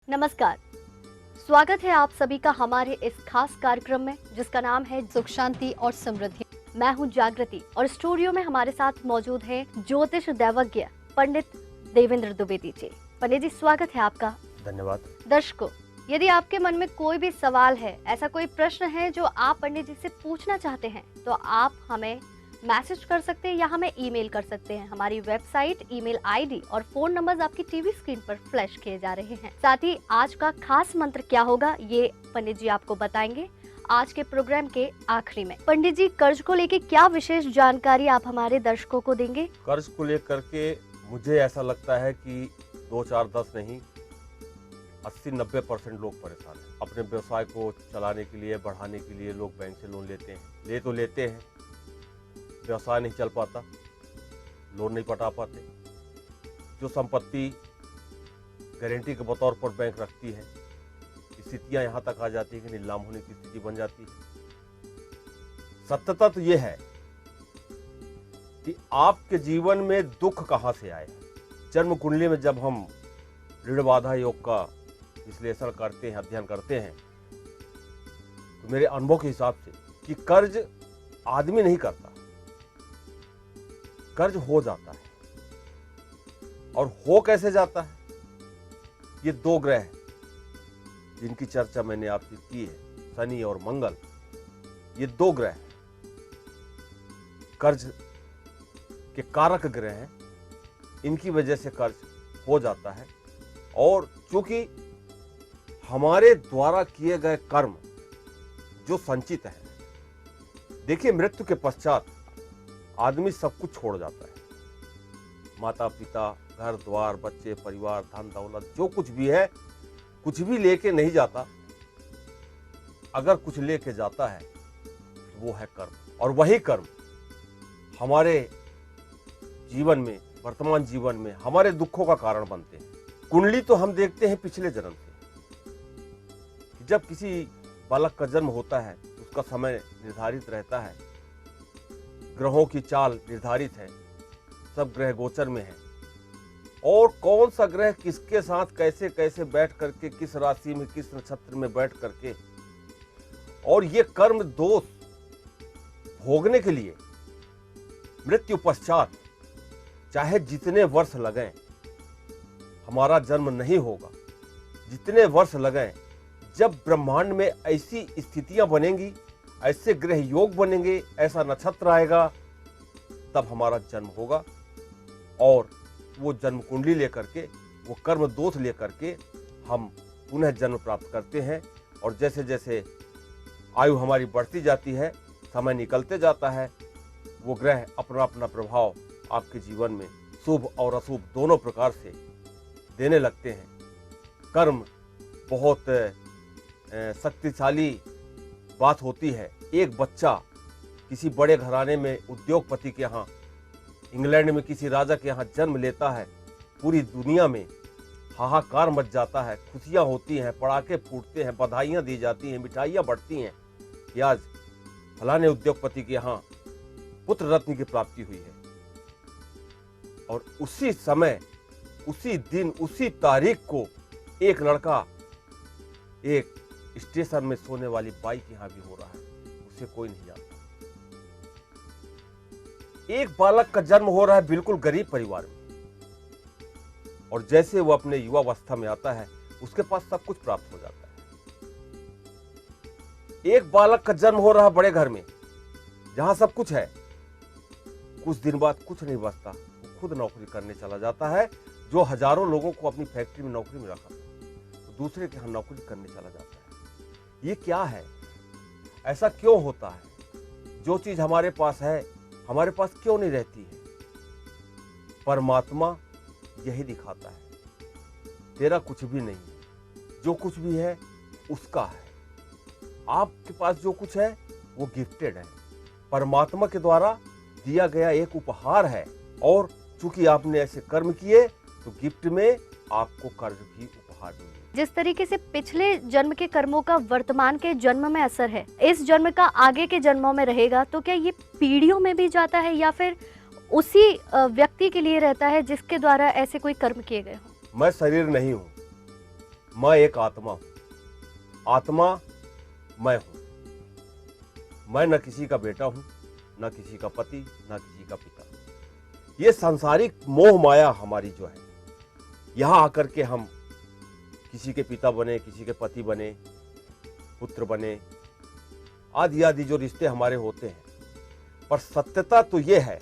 नमस्कार, स्वागत है आप सभी का हमारे इस खास कार्यक्रम में जिसका नाम है सुख शांति और समृद्धि। मैं हूं जागृति और स्टूडियो में हमारे साथ मौजूद है ज्योतिष दैवज्ञ पंडित देवेंद्र द्विवेदी जी। पंडित जी, स्वागत है आपका। धन्यवाद। दर्शकों, यदि आपके मन में कोई भी सवाल है, ऐसा कोई प्रश्न है जो आप पंडित जी से पूछना चाहते हैं, तो आप हमें मैसेज कर सकते हैं या हमें ईमेल कर सकते हैं। हमारी वेबसाइट, ईमेल आईडी और फोन नंबर्स आपकी टीवी स्क्रीन पर फ्लैश किए जा रहे हैं। साथ ही आज का खास मंत्र क्या होगा ये पंडित जी आपको बताएंगे आज के प्रोग्राम के आखिरी में। पंडित जी, कर्ज को लेके क्या विशेष जानकारी आप हमारे दर्शकों को देंगे? कर्ज को लेकर के मुझे ऐसा लगता है कि 2, 4, 10 नहीं, 80-90% लोग परेशान हैं। अपने व्यवसाय को चलाने के लिए, बढ़ाने के लिए लोग बैंक से लोन लेते हैं, लेते हैं, व्यवसाय नहीं चल पाता, लोन नहीं पटा पाते। जो संपत्ति गारंटी के बतौर पर बैंक रखती है, स्थितियां यहाँ तक आ जाती है कि नीलाम होने की स्थिति बन जाती है। सत्यता तो ये है कि आपके जीवन में दुख कहाँ से आए। जन्म कुंडली में जब हम ऋण बाधा योग का विश्लेषण करते हैं, अध्ययन करते हैं, तो मेरे अनुभव के हिसाब से कि कर्ज आदमी नहीं करता, कर्ज हो जाता है। और हो कैसे जाता है? ये 2 ग्रह जिनकी चर्चा मैंने आपसे की है, शनि और मंगल, ये 2 ग्रह कर्ज के कारक ग्रह हैं। इनकी वजह से कर्ज हो जाता है। और चूंकि हमारे द्वारा किए गए कर्म जो संचित है, देखिए मृत्यु के पश्चात आदमी सब कुछ छोड़ जाता है। माता पिता, घर द्वार, बच्चे, परिवार, धन दौलत, जो कुछ भी है, कुछ भी लेके नहीं जाता। अगर कुछ लेके जाता है तो वो है कर्म। और वही कर्म हमारे जीवन में, वर्तमान जीवन में हमारे दुखों का कारण बनते हैं। कुंडली तो हम देखते हैं पिछले जन्म से। जब किसी बालक का जन्म होता है, उसका समय निर्धारित रहता है, ग्रहों की चाल निर्धारित है, सब ग्रह गोचर में है, और कौन सा ग्रह किसके साथ कैसे कैसे बैठ करके, किस राशि में, किस नक्षत्र में बैठ करके, और ये कर्म दोष भोगने के लिए मृत्यु पश्चात चाहे जितने वर्ष लगें, हमारा जन्म नहीं होगा। जितने वर्ष लगें, जब ब्रह्मांड में ऐसी स्थितियां बनेंगी, ऐसे ग्रह योग बनेंगे, ऐसा नक्षत्र आएगा, तब हमारा जन्म होगा। और वो जन्म कुंडली लेकर के, वो कर्म दोष लेकर के हम पुनः जन्म प्राप्त करते हैं। और जैसे जैसे आयु हमारी बढ़ती जाती है, समय निकलते जाता है, वो ग्रह अपना अपना प्रभाव आपके जीवन में शुभ और अशुभ दोनों प्रकार से देने लगते हैं। कर्म बहुत शक्तिशाली बात होती है। एक बच्चा किसी बड़े घराने में, उद्योगपति के यहाँ, इंग्लैंड में किसी राजा के यहाँ जन्म लेता है, पूरी दुनिया में हाहाकार मच जाता है, खुशियाँ होती हैं, पटाखे फूटते हैं, बधाइयाँ दी जाती हैं, मिठाइयाँ बढ़ती हैं कि आज फलाने उद्योगपति के यहाँ पुत्र रत्न की प्राप्ति हुई है। और उसी समय, उसी दिन, उसी तारीख को एक लड़का एक स्टेशन में सोने वाली बाई के यहाँ भी हो रहा है, उसे कोई नहीं जानता। एक बालक का जन्म हो रहा है बिल्कुल गरीब परिवार में, और जैसे वो अपने युवावस्था में आता है, उसके पास सब कुछ प्राप्त हो जाता है। एक बालक का जन्म हो रहा है बड़े घर में, जहां सब कुछ है, कुछ दिन बाद कुछ नहीं बचता, वो खुद नौकरी करने चला जाता है। जो हजारों लोगों को अपनी फैक्ट्री में नौकरी में रखा था, तो दूसरे के यहाँ नौकरी करने चला जाता है। ये क्या है? ऐसा क्यों होता है? जो चीज हमारे पास है, हमारे पास क्यों नहीं रहती है? परमात्मा यही दिखाता है, तेरा कुछ भी नहीं है, जो कुछ भी है उसका है। आपके पास जो कुछ है वो गिफ्टेड है, परमात्मा के द्वारा दिया गया एक उपहार है। और चूंकि आपने ऐसे कर्म किए, तो गिफ्ट में आपको कर्ज भी उपहार मिलेगा। जिस तरीके से पिछले जन्म के कर्मों का वर्तमान के जन्म में असर है, इस जन्म का आगे के जन्मों में रहेगा, तो क्या ये पीढ़ियों में भी जाता है या फिर उसी व्यक्ति के लिए रहता है जिसके द्वारा ऐसे कोई कर्म किए गए हो? मैं शरीर नहीं हूँ, मैं एक आत्मा हूं, आत्मा मैं हूं। मैं न किसी का बेटा हूं, न किसी का पति, न किसी का पिता। ये सांसारिक मोह माया हमारी जो है, यहां आकर के हम किसी के पिता बने, किसी के पति बने, पुत्र बने, आदि आदि जो रिश्ते हमारे होते हैं। पर सत्यता तो ये है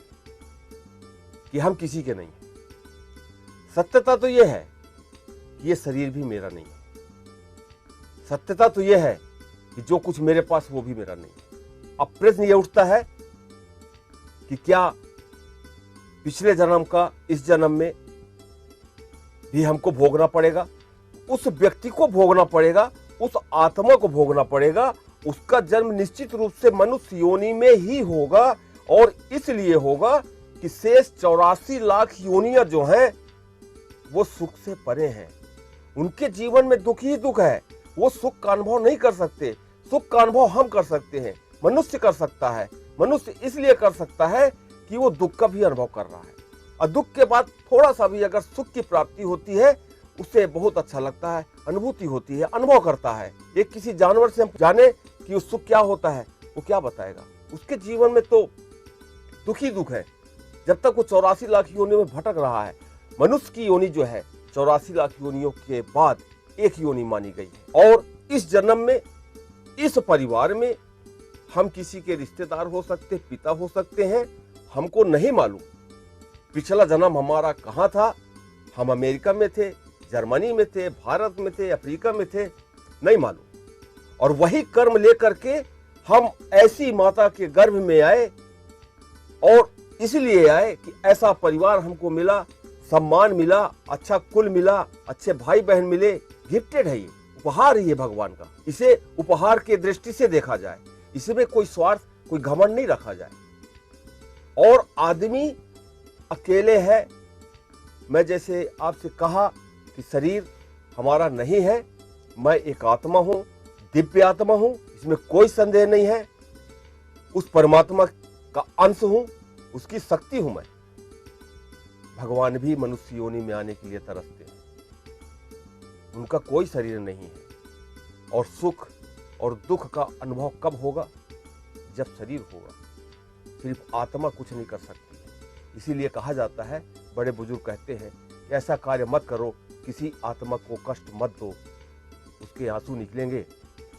कि हम किसी के नहीं हैं। सत्यता तो ये है कि ये शरीर भी मेरा नहीं है। सत्यता तो ये है कि जो कुछ मेरे पास वो भी मेरा नहीं है। अब प्रश्न ये उठता है कि क्या पिछले जन्म का इस जन्म में भी हमको भोगना पड़ेगा? उस व्यक्ति को भोगना पड़ेगा, उस आत्मा को भोगना पड़ेगा। उसका जन्म निश्चित रूप से मनुष्य योनि में ही होगा, और इसलिए होगा कि शेष 84 लाख योनियां जो हैं वो सुख से परे हैं। उनके जीवन में दुख ही दुख है। वो सुख का अनुभव नहीं कर सकते। सुख का अनुभव हम कर सकते हैं, मनुष्य कर सकता है। मनुष्य इसलिए कर सकता है कि वो दुख का भी अनुभव कर रहा है, और दुख के बाद थोड़ा सा भी अगर सुख की प्राप्ति होती है, उसे बहुत अच्छा लगता है, अनुभूति होती है, अनुभव करता है। एक किसी जानवर से हम जाने कि उस सुख क्या होता है, वो क्या बताएगा? उसके जीवन में तो दुख ही दुख है, जब तक वो 84 लाख योनि में भटक रहा है। मनुष्य की योनि जो है 84 लाख योनियों के बाद एक योनि मानी गई है, और इस जन्म में, इस परिवार में हम किसी के रिश्तेदार हो सकते, पिता हो सकते हैं, हमको नहीं मालूम पिछला जन्म हमारा कहाँ था। हम अमेरिका में थे, जर्मनी में थे, भारत में थे, अफ्रीका में थे, नहीं मालूम। और वही कर्म लेकर के हम ऐसी माता के गर्भ में आए, और इसलिए आए कि ऐसा परिवार हमको मिला, सम्मान मिला, अच्छा कुल मिला, अच्छे भाई बहन मिले। गिफ्टेड है, ये उपहार ही है भगवान का। इसे उपहार के दृष्टि से देखा जाए, इसमें कोई स्वार्थ, कोई घमंड नहीं रखा जाए। और आदमी अकेले है। मैं जैसे आपसे कहा कि शरीर हमारा नहीं है, मैं एक आत्मा हूं, दिव्य आत्मा हूं, इसमें कोई संदेह नहीं है। उस परमात्मा का अंश हूं, उसकी शक्ति हूं मैं। भगवान भी मनुष्य योनि में आने के लिए तरसते हैं। उनका कोई शरीर नहीं है। और सुख और दुख का अनुभव कब होगा? जब शरीर होगा। सिर्फ आत्मा कुछ नहीं कर सकती है। इसीलिए कहा जाता है, बड़े बुजुर्ग कहते हैं कि ऐसा कार्य मत करो, किसी आत्मा को कष्ट मत दो, उसके आंसू निकलेंगे,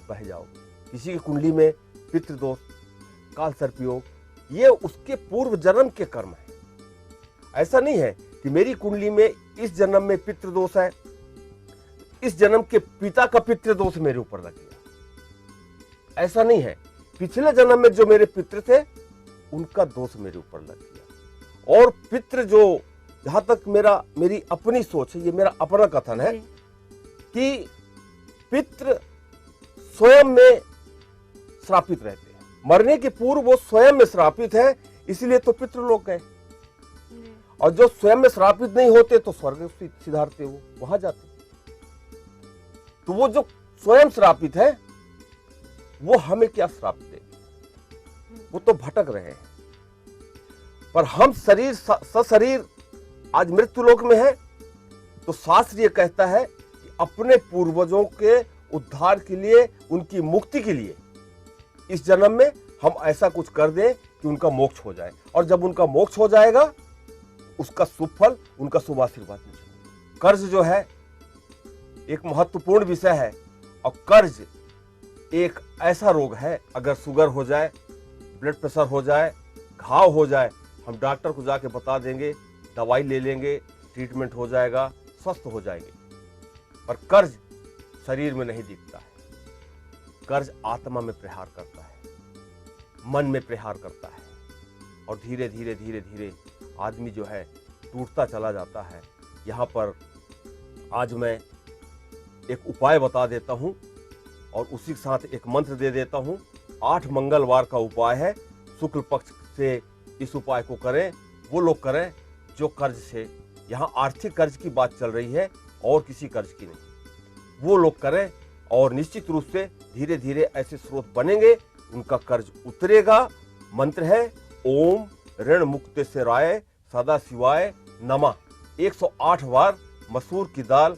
बह जाओगे। किसी की कुंडली में पितृदोष, काल सर्पयोग, ये उसके पूर्व जन्म के कर्म है। ऐसा नहीं है कि मेरी कुंडली में इस जन्म में पितृदोष है, इस जन्म के पिता का पितृदोष मेरे ऊपर लग गया। ऐसा नहीं है। पिछले जन्म में जो मेरे पितृ थे, उनका दोष मेरे ऊपर लग गया। और पितृ जो, जहां तक मेरी अपनी सोच है, ये मेरा अपना कथन है कि पितृ स्वयं में श्रापित रहते हैं। मरने के पूर्व वो स्वयं में श्रापित है, इसलिए तो पितृलोक गए। और जो स्वयं में श्रापित नहीं होते तो स्वर्ग सिधारते, वो वहां जाते। तो वो जो स्वयं श्रापित है, वो हमें क्या श्राप देंगे? वो तो भटक रहे हैं। पर हम शरीर सशरीर आज मृत्यु लोक में है, तो शास्त्र ये कहता है कि अपने पूर्वजों के उद्धार के लिए, उनकी मुक्ति के लिए इस जन्म में हम ऐसा कुछ कर दें कि उनका मोक्ष हो जाए। और जब उनका मोक्ष हो जाएगा, उसका शुभ फल, उनका शुभ आशीर्वाद मिलेगा। कर्ज जो है एक महत्वपूर्ण विषय है। और कर्ज एक ऐसा रोग है, अगर शुगर हो जाए, ब्लड प्रेशर हो जाए, घाव हो जाए, हम डॉक्टर को जाके बता देंगे, दवाई ले लेंगे, ट्रीटमेंट हो जाएगा, स्वस्थ हो जाएंगे। पर कर्ज शरीर में नहीं दिखता है। कर्ज आत्मा में प्रहार करता है, मन में प्रहार करता है, और धीरे धीरे धीरे धीरे आदमी जो है टूटता चला जाता है। यहाँ पर आज मैं एक उपाय बता देता हूँ, और उसी के साथ एक मंत्र दे देता हूँ। 8 मंगलवार का उपाय है। शुक्ल पक्ष से इस उपाय को करें। वो लोग करें जो कर्ज से, यहाँ आर्थिक कर्ज की बात चल रही है और किसी कर्ज की नहीं, वो लोग करें। और निश्चित रूप से धीरे धीरे ऐसे स्रोत बनेंगे, उनका कर्ज उतरेगा। मंत्र है ओम ऋण मुक्तेश्वराय सदा शिवाय नमः। 108 बार मसूर की दाल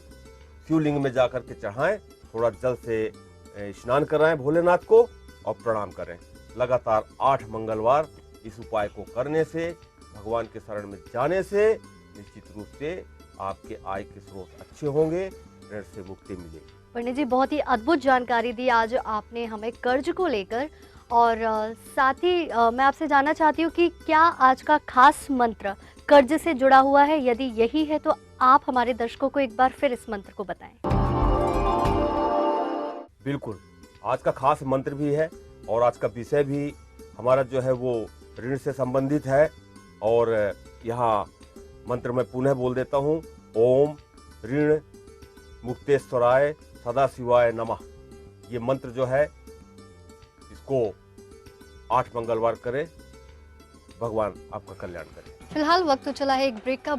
शिवलिंग में जाकर के चढ़ाएं, थोड़ा जल से स्नान कराएं भोलेनाथ को और प्रणाम करें। लगातार 8 मंगलवार इस उपाय को करने से, भगवान के शरण में जाने से निश्चित रूप से आपके आय के स्रोत अच्छे होंगे, ऋण से मुक्ति मिलेगी। पंडित जी, बहुत ही अद्भुत जानकारी दी आज आपने हमें कर्ज को लेकर। और साथ ही मैं आपसे जानना चाहती हूँ कि क्या आज का खास मंत्र कर्ज से जुड़ा हुआ है? यदि यही है तो आप हमारे दर्शकों को एक बार फिर इस मंत्र को बताएं। बिल्कुल, आज का खास मंत्र भी है और आज का विषय भी हमारा जो है वो ऋण से संबंधित है। और यहाँ मंत्र मैं पुनः बोल देता हूँ, ओम ऋण मुक्तेश्वराय सदाशिवाय नमः। ये मंत्र जो है इसको 8 मंगलवार करें, भगवान आपका कल्याण करें। फिलहाल वक्त तो चला है एक ब्रेक का।